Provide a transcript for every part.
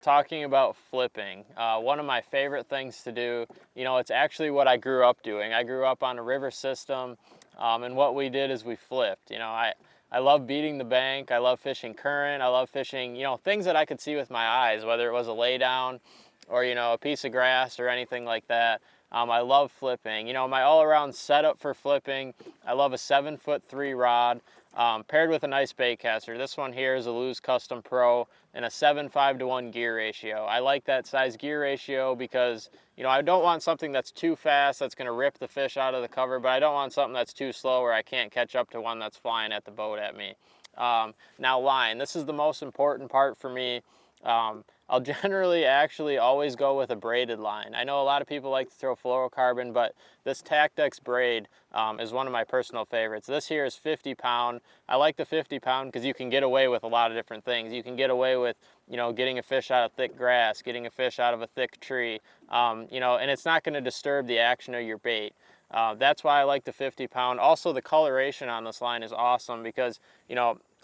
talking about flipping, one of my favorite things to do, it's actually what I grew up doing. I grew up on a river system, and what we did is we flipped. I love beating the bank. I love fishing current. I love fishing, things that I could see with my eyes, whether it was a lay down or, a piece of grass or anything like that. I love flipping. My all-around setup for flipping, I love a 7'3" rod paired with a nice bait caster. This one here is a Lew's Custom Pro and a 7:5 to 1 gear ratio. I like that size gear ratio because, I don't want something that's too fast that's going to rip the fish out of the cover, but I don't want something that's too slow where I can't catch up to one that's flying at the boat at me. Now line, this is the most important part for me. I'll generally actually always go with a braided line. I know a lot of people like to throw fluorocarbon, but this Tactex braid is one of my personal favorites. This here is 50 pound. I like the 50 pound because you can get away with a lot of different things. You can get away with, getting a fish out of thick grass, getting a fish out of a thick tree, and it's not going to disturb the action of your bait. That's why I like the 50 pound. Also, the coloration on this line is awesome because,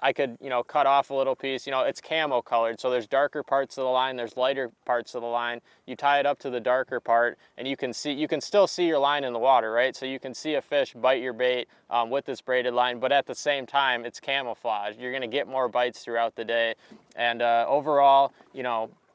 I could, cut off a little piece. It's camo colored, so there's darker parts of the line, there's lighter parts of the line. You tie it up to the darker part, and you can still see your line in the water, right? So you can see a fish bite your bait with this braided line, but at the same time, it's camouflaged. You're gonna get more bites throughout the day. And overall,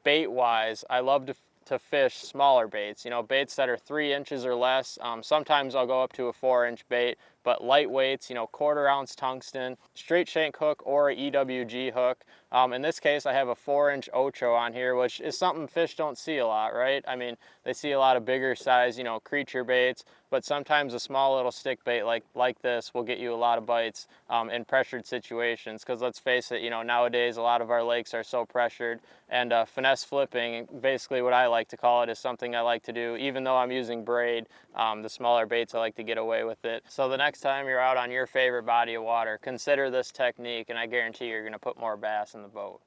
bait-wise, I love to fish smaller baits, baits that are 3 inches or less. Sometimes I'll go up to a 4-inch bait, but light weights, 1/4 ounce tungsten, straight shank hook or a EWG hook. In this case, I have a 4-inch Ocho on here, which is something fish don't see a lot, right? I mean, they see a lot of bigger size, creature baits, but sometimes a small little stick bait like this will get you a lot of bites in pressured situations. Because let's face it, nowadays a lot of our lakes are so pressured, and finesse flipping, basically what I like to call it, is something I like to do. Even though I'm using braid, the smaller baits, I like to get away with it. So the next time you're out on your favorite body of water, consider this technique, and I guarantee you're going to put more bass in the boat.